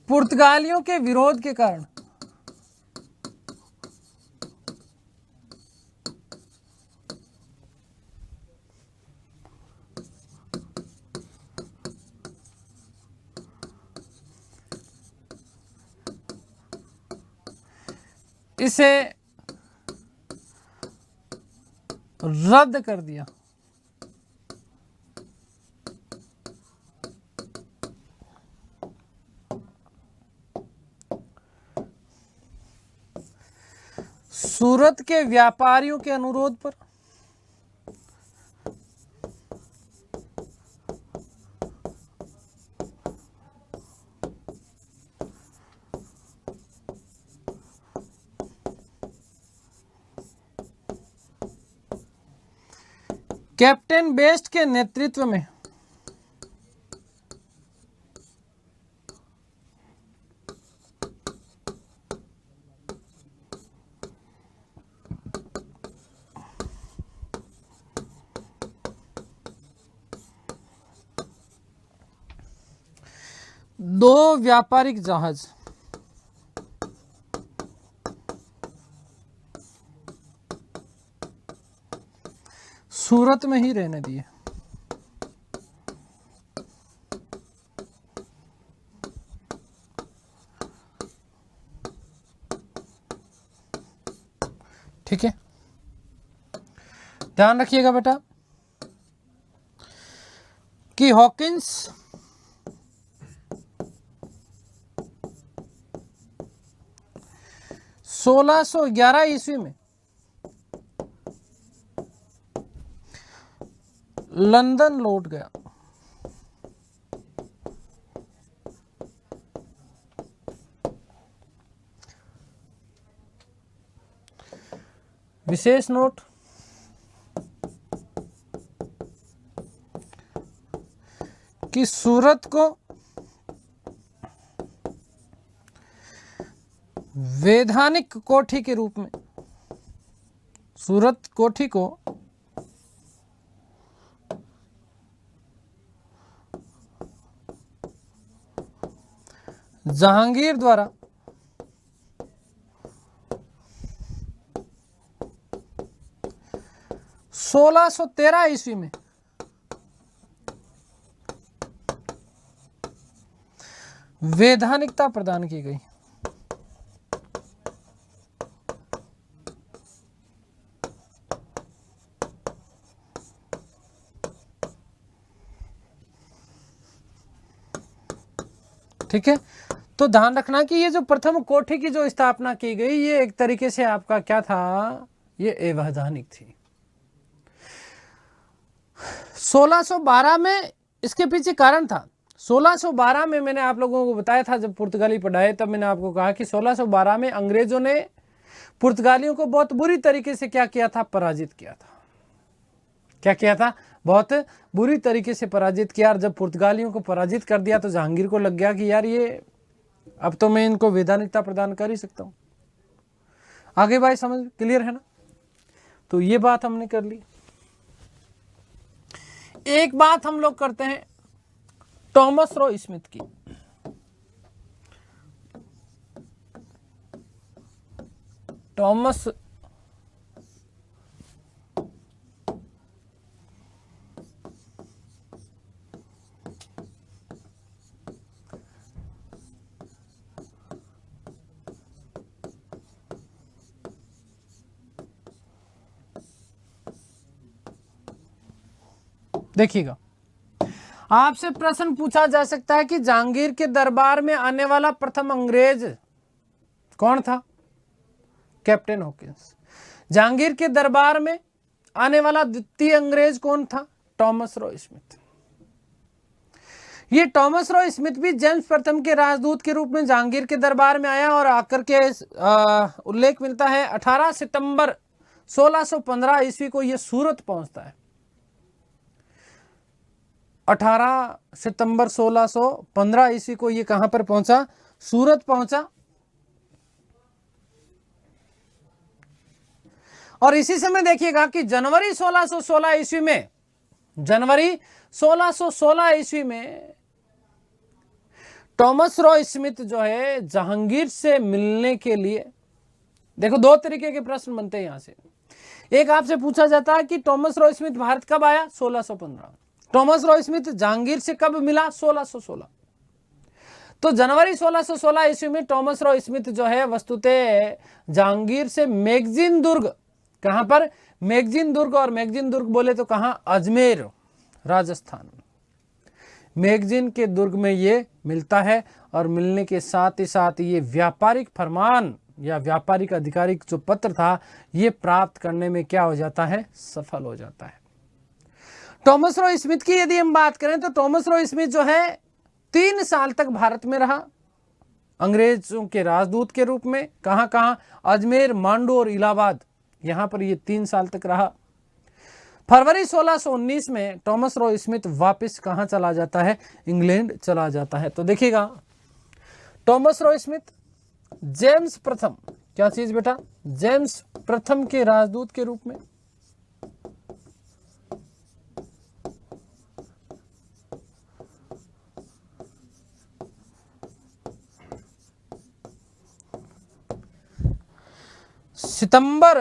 पुर्तगालियों के विरोध के कारण इसे रद्द कर दिया। सूरत के व्यापारियों के अनुरोध पर कैप्टन बेस्ट के नेतृत्व में दो व्यापारिक जहाज सूरत में ही रहने दिए। ठीक है, ध्यान रखिएगा बेटा कि हॉकिंस 1611 ईस्वी में लंदन लौट गया। विशेष नोट, कि सूरत को वैधानिक कोठी के रूप में, सूरत कोठी को जहांगीर द्वारा सोलह सौ 13 ईस्वी में वैधानिकता प्रदान की गई। ठीक है, तो ध्यान रखना कि ये जो प्रथम कोठी की जो स्थापना की गई, ये एक तरीके से आपका क्या था, ये अवैधानिक थी। 1612 में इसके पीछे कारण था। 1612 में मैंने आप लोगों को बताया था, जब पुर्तगाली पढ़ाए तब मैंने आपको कहा कि 1612 में अंग्रेजों ने पुर्तगालियों को बहुत बुरी तरीके से क्या किया था, पराजित किया था। क्या किया था, बहुत बुरी तरीके से पराजित किया। और जब पुर्तगालियों को पराजित कर दिया तो जहांगीर को लग गया कि यार ये अब तो मैं इनको वैधानिकता प्रदान कर ही सकता हूं। आगे भाई समझ क्लियर है ना? तो ये बात हमने कर ली। एक बात हम लोग करते हैं टॉमस रो स्मिथ की। टॉमस देखिएगा, आपसे प्रश्न पूछा जा सकता है कि जहांगीर के दरबार में आने वाला प्रथम अंग्रेज कौन था? Captain Hawkins. जहांगीर के दरबार में आने वाला द्वितीय अंग्रेज कौन था? Thomas Roy Smith. ये टॉमस रॉय स्मिथ भी जेम्स प्रथम के राजदूत के रूप में जहांगीर के दरबार में आया और आकर के उल्लेख मिलता है 18 सितंबर 1615 ईस्वी को यह सूरत पहुंचता है। 18 सितंबर 1615 ईस्वी को ये कहां पर पहुंचा? सूरत पहुंचा। और इसी समय देखिएगा कि जनवरी 1616 ईस्वी में, जनवरी 1616 ईस्वी में टॉमस रॉय स्मिथ जो है जहांगीर से मिलने के लिए, देखो दो तरीके के प्रश्न बनते हैं यहां से। एक आपसे पूछा जाता है कि टॉमस रॉय स्मिथ भारत कब आया? 1615। टॉमस रॉय स्मिथ जहांगीर से कब मिला? 1616। तो जनवरी 1616 ईस्वी में टॉमस रॉय स्मिथ जो है वस्तुतः जहांगीर से मैगजीन दुर्ग, कहां पर? मैगजीन दुर्ग। और मैगजीन दुर्ग बोले तो कहां? अजमेर, राजस्थान। मैगजीन के दुर्ग में ये मिलता है और मिलने के साथ ही साथ ये व्यापारिक फरमान या व्यापारिक आधिकारिक जो पत्र था ये प्राप्त करने में क्या हो जाता है? सफल हो जाता है। टॉमस रॉय स्मिथ की यदि हम बात करें तो टॉमस रॉय स्मिथ जो है 3 साल तक भारत में रहा अंग्रेजों के राजदूत के रूप में। कहां कहां? अजमेर, मांडू और इलाहाबाद, यहां पर ये 3 साल तक रहा। फरवरी 1619 में टॉमस रॉय स्मिथ वापस कहां चला जाता है? इंग्लैंड चला जाता है। तो देखिएगा, टॉमस रॉय स्मिथ जेम्स प्रथम, क्या चीज बेटा? जेम्स प्रथम के राजदूत के रूप में, सितंबर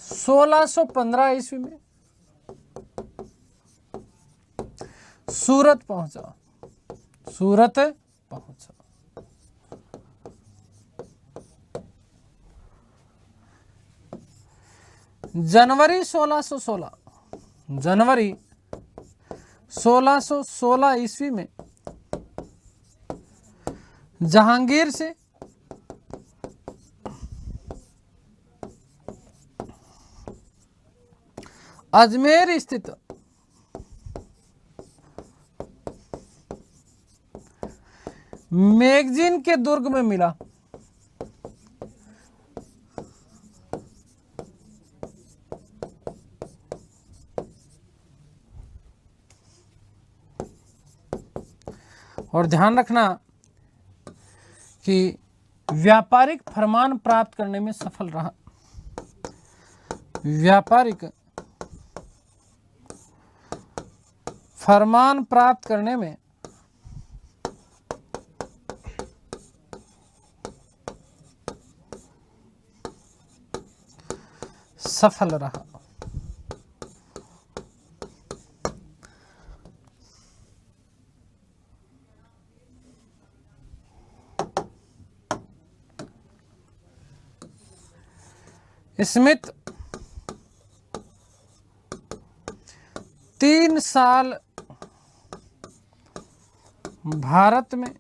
1615 ईस्वी में सूरत पहुंचा। सूरत पहुंचा। जनवरी 1616, जनवरी 1616 ईस्वी में जहांगीर से अजमेर स्थित मैगजीन के दुर्ग में मिला। और ध्यान रखना कि व्यापारिक फरमान प्राप्त करने में सफल रहा। व्यापारिक फरमान प्राप्त करने में सफल रहा। स्मिथ 3 साल भारत में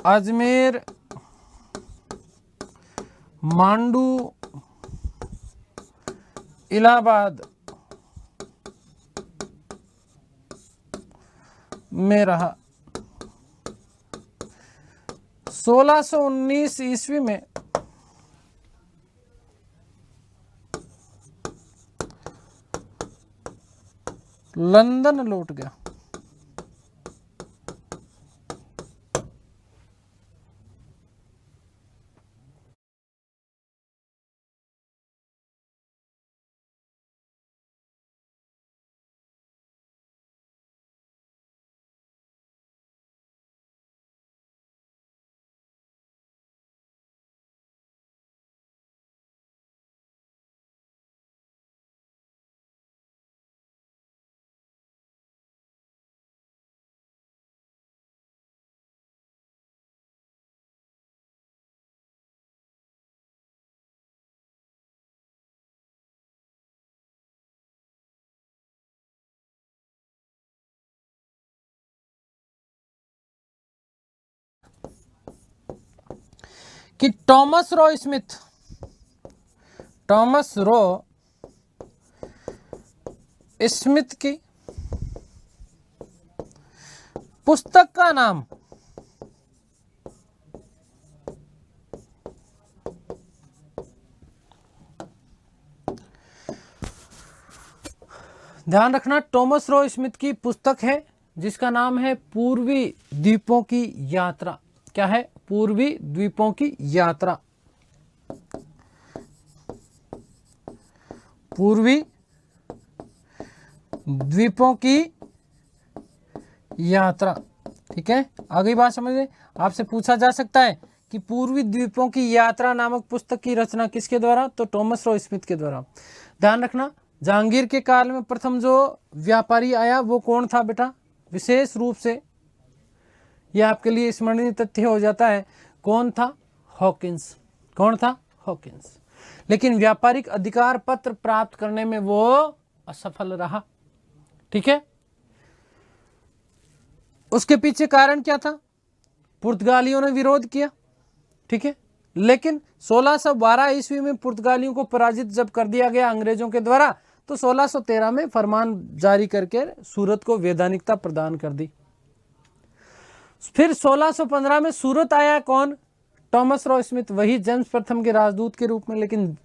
अजमेर, मांडू, इलाहाबाद में रहा। 1619 ईस्वी में लंदन लौट गया। कि टॉमस रो स्मिथ की पुस्तक का नाम ध्यान रखना, टॉमस रो स्मिथ की पुस्तक है जिसका नाम है पूर्वी द्वीपों की यात्रा। क्या है? पूर्वी द्वीपों की यात्रा। पूर्वी द्वीपों की यात्रा। ठीक है, आगे बात समझिए। आपसे पूछा जा सकता है कि पूर्वी द्वीपों की यात्रा नामक पुस्तक की रचना किसके द्वारा? तो टॉमस रो स्मिथ के द्वारा। ध्यान रखना, जहांगीर के काल में प्रथम जो व्यापारी आया वो कौन था बेटा? विशेष रूप से यह आपके लिए स्मरणीय तथ्य हो जाता है। कौन था? हॉकिंस। कौन था? हॉकिंस। लेकिन व्यापारिक अधिकार पत्र प्राप्त करने में वो असफल रहा। ठीक है, उसके पीछे कारण क्या था? पुर्तगालियों ने विरोध किया। ठीक है, लेकिन 1612 ईस्वी में पुर्तगालियों को पराजित जब कर दिया गया अंग्रेजों के द्वारा, तो 1613 में फरमान जारी करके सूरत को वैधानिकता प्रदान कर दी। फिर 1615 में सूरत आया कौन? टॉमस रो स्मिथ, वही जेम्स प्रथम के राजदूत के रूप में। लेकिन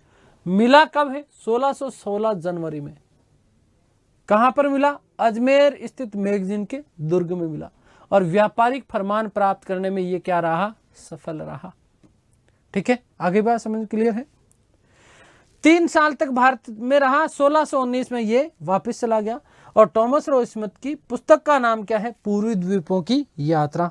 मिला कब है? 1616 जनवरी में। कहां पर मिला? अजमेर स्थित मैगजीन के दुर्ग में मिला। और व्यापारिक फरमान प्राप्त करने में ये क्या रहा? सफल रहा। ठीक है, आगे बात समझ क्लियर है? 3 साल तक भारत में रहा, 1619 में ये वापस चला गया। और टॉमस रो स्मिथ की पुस्तक का नाम क्या है? पूर्वी द्वीपों की यात्रा।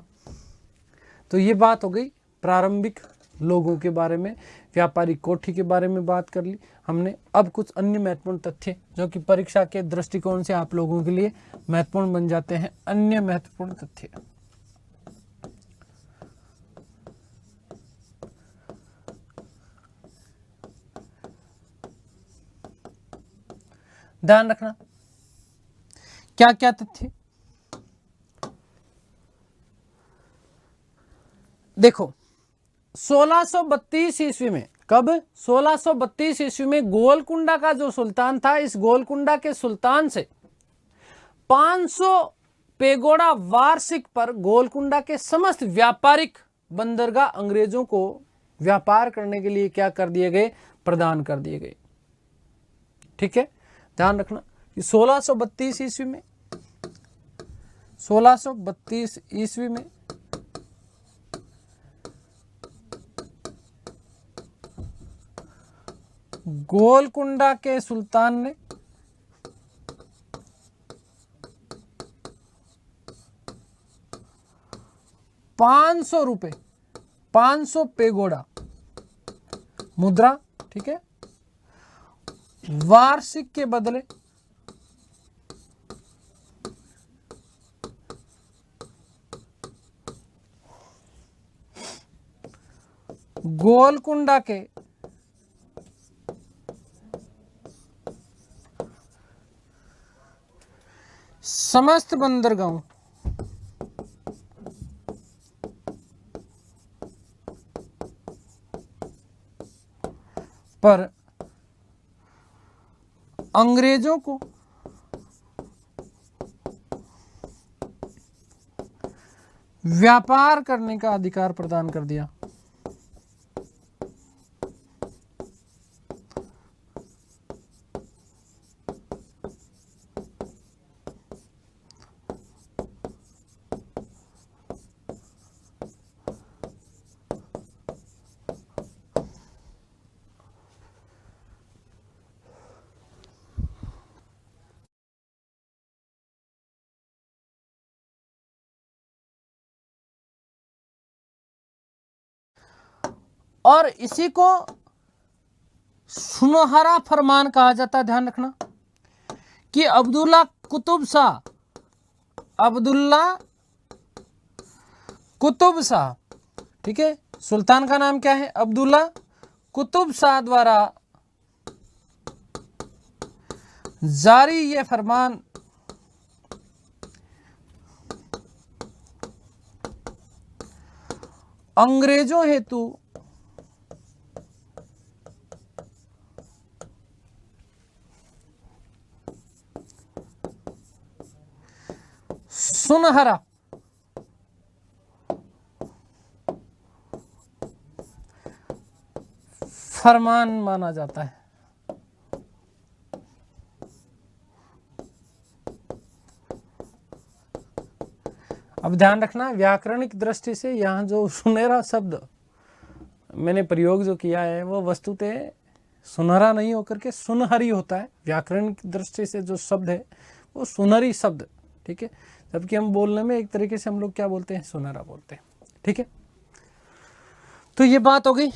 तो ये बात हो गई प्रारंभिक लोगों के बारे में, व्यापारिक कोठी के बारे में बात कर ली हमने। अब कुछ अन्य महत्वपूर्ण तथ्य जो कि परीक्षा के दृष्टिकोण से आप लोगों के लिए महत्वपूर्ण बन जाते हैं। अन्य महत्वपूर्ण तथ्य, ध्यान रखना क्या क्या तथ्य। देखो, 1632 ईस्वी में, कब? 1632 ईस्वी में गोलकुंडा का जो सुल्तान था, इस गोलकुंडा के सुल्तान से 500 पेगोडा वार्षिक पर गोलकुंडा के समस्त व्यापारिक बंदरगाह अंग्रेजों को व्यापार करने के लिए क्या कर दिए गए? प्रदान कर दिए गए। ठीक है, ध्यान रखना कि 1632 ईस्वी में, 1632 ईस्वी में गोलकुंडा के सुल्तान ने 500 रुपए, 500 पेगोडा मुद्रा, ठीक है, वार्षिक के बदले गोलकुंडा के समस्त बंदरगाहों पर अंग्रेजों को व्यापार करने का अधिकार प्रदान कर दिया। और इसी को सुनहरा फरमान कहा जाता है। ध्यान रखना कि अब्दुल्ला कुतुब शाह, ठीक है, सुल्तान का नाम क्या है? अब्दुल्ला कुतुब शाह द्वारा जारी ये फरमान अंग्रेजों हेतु सुनहरा फरमान माना जाता है। अब ध्यान रखना, व्याकरणिक दृष्टि से यहां जो सुनहरा शब्द मैंने प्रयोग जो किया है वो वस्तुतः सुनहरा नहीं होकर के सुनहरी होता है। व्याकरणिक दृष्टि से जो शब्द है वो सुनहरी शब्द, ठीक है, जबकि हम बोलने में एक तरीके से हम लोग क्या बोलते हैं, सुनहरा बोलते हैं, ठीक है। तो ये बात हो गई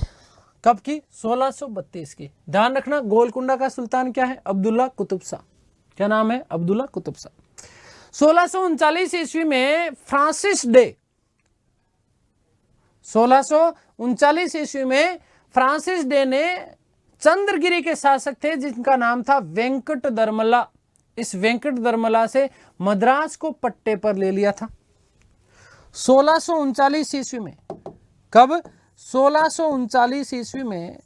कब की, 1632 की। ध्यान रखना, गोलकुंडा का सुल्तान क्या है, अब्दुल्ला कुतुब शाह। क्या नाम है, अब्दुल्ला कुतुब शाह। 1639 ईस्वी में फ्रांसिस डे, 1639 ईस्वी में फ्रांसिस डे ने चंद्रगिरी के शासक थे जिनका नाम था वेंकट दरमला, इस वेंकट दरमला से मद्रास को पट्टे पर ले लिया था 1639 ईस्वी में। कब, 1639 ईस्वी में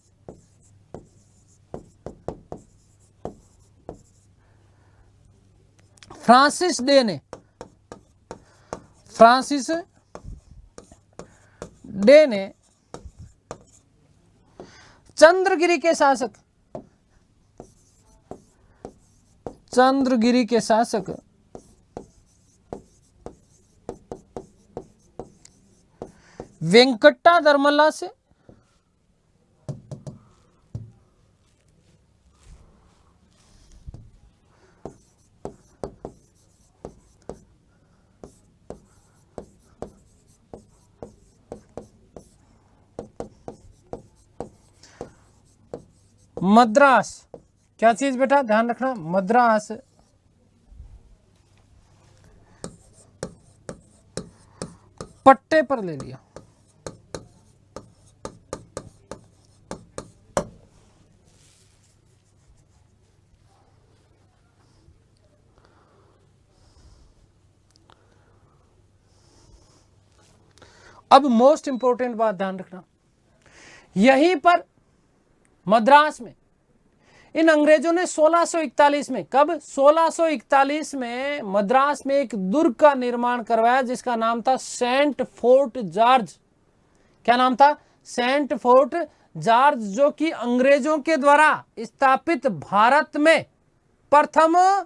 फ्रांसिस डे ने चंद्रगिरी के शासक वेंकटा दरमल्ला से मद्रास, क्या चीज बेटा, ध्यान रखना, मद्रास पट्टे पर ले लिया। अब मोस्ट इंपॉर्टेंट बात ध्यान रखना, यहीं पर मद्रास में इन अंग्रेजों ने 1641 में, कब, 1641 में मद्रास में एक दुर्ग का निर्माण करवाया जिसका नाम था सेंट फोर्ट जॉर्ज। क्या नाम था, सेंट फोर्ट जॉर्ज, जो कि अंग्रेजों के द्वारा स्थापित भारत में प्रथम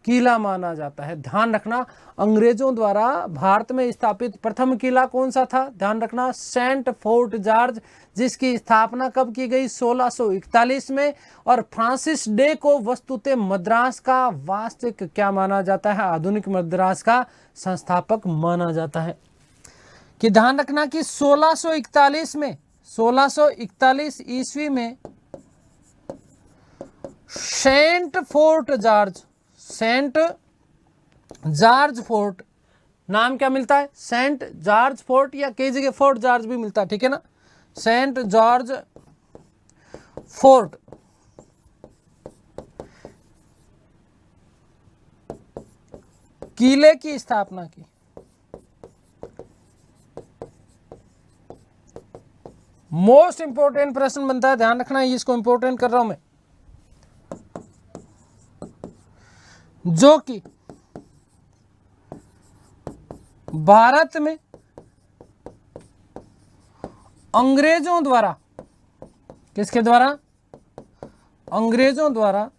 किला माना जाता है। ध्यान रखना, अंग्रेजों द्वारा भारत में स्थापित प्रथम किला कौन सा था, ध्यान रखना, सेंट फोर्ट जॉर्ज, जिसकी स्थापना कब की गई, 1641 में। और फ्रांसिस डे को वस्तुतः मद्रास का वास्तविक क्या माना जाता है, आधुनिक मद्रास का संस्थापक माना जाता है। कि ध्यान रखना कि 1641 ईस्वी में सेंट जॉर्ज फोर्ट, नाम क्या मिलता है, सेंट जॉर्ज फोर्ट, या कई जगह फोर्ट जॉर्ज भी मिलता है, ठीक है ना, सेंट जॉर्ज फोर्ट किले की स्थापना की। मोस्ट इंपोर्टेंट प्रश्न बनता है, ध्यान रखना, इसको इंपोर्टेंट कर रहा हूं मैं, जो कि भारत में अंग्रेजों द्वारा, किसके द्वारा, अंग्रेजों द्वारा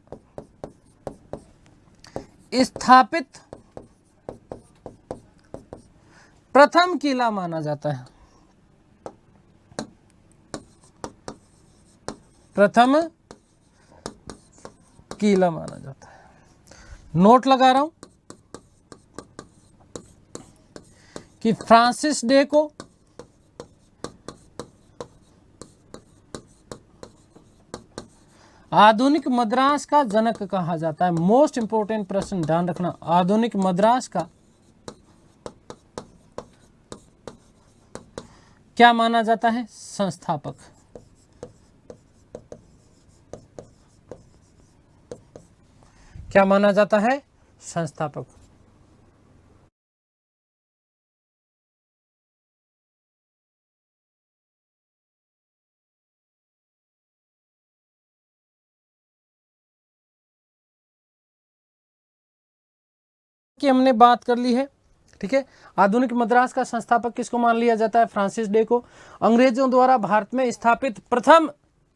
स्थापित प्रथम किला माना जाता है, प्रथम किला माना जाता है। नोट लगा रहा हूं कि फ्रांसिस डे को आधुनिक मद्रास का जनक कहा जाता है। मोस्ट इंपोर्टेंट प्रश्न, ध्यान रखना, आधुनिक मद्रास का क्या माना जाता है, संस्थापक। क्या माना जाता है, संस्थापक। कि हमने बात कर ली है ठीक है। आधुनिक मद्रास का संस्थापक किसको मान लिया जाता है? फ्रांसिस डे को। अंग्रेजों द्वारा भारत में स्थापित प्रथम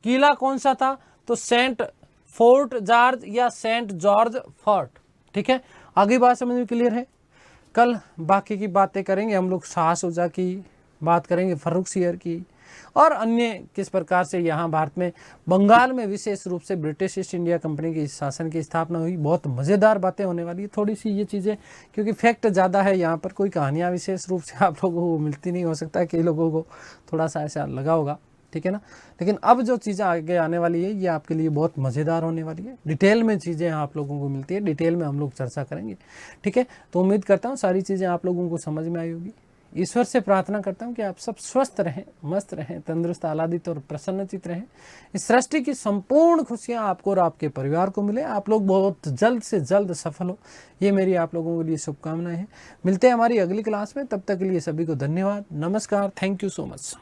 किला कौन सा था? तो सेंट फोर्ट जॉर्ज या सेंट जॉर्ज फोर्ट। ठीक है, आगे बात समझ में क्लियर है। कल बाकी की बातें करेंगे हम लोग, शाह शुजा की बात करेंगे, फर्रुखसियर की, और अन्य किस प्रकार से यहाँ भारत में बंगाल में विशेष रूप से ब्रिटिश ईस्ट इंडिया कंपनी की शासन की स्थापना हुई। बहुत मज़ेदार बातें होने वाली है। थोड़ी सी ये चीज़ें, क्योंकि फैक्ट ज़्यादा है यहाँ पर, कोई कहानियाँ विशेष रूप से आप लोगों को मिलती नहीं, हो सकता है कई लोगों को थोड़ा सा ऐसा लगा होगा, ठीक है ना। लेकिन अब जो चीज़ें आगे आने वाली है ये आपके लिए बहुत मज़ेदार होने वाली है। डिटेल में चीज़ें आप लोगों को मिलती है, डिटेल में हम लोग चर्चा करेंगे, ठीक है। तो उम्मीद करता हूँ सारी चीज़ें आप लोगों को समझ में आई होगी। ईश्वर से प्रार्थना करता हूँ कि आप सब स्वस्थ रहें, मस्त रहें, तंदुरुस्त, आह्लादित और प्रसन्नचित रहें। इस सृष्टि की संपूर्ण खुशियाँ आपको और आपके परिवार को मिले। आप लोग बहुत जल्द से जल्द सफल हो, ये मेरी आप लोगों के लिए शुभकामनाएं हैं। मिलते हैं हमारी अगली क्लास में, तब तक के लिए सभी को धन्यवाद, नमस्कार, थैंक यू सो मच।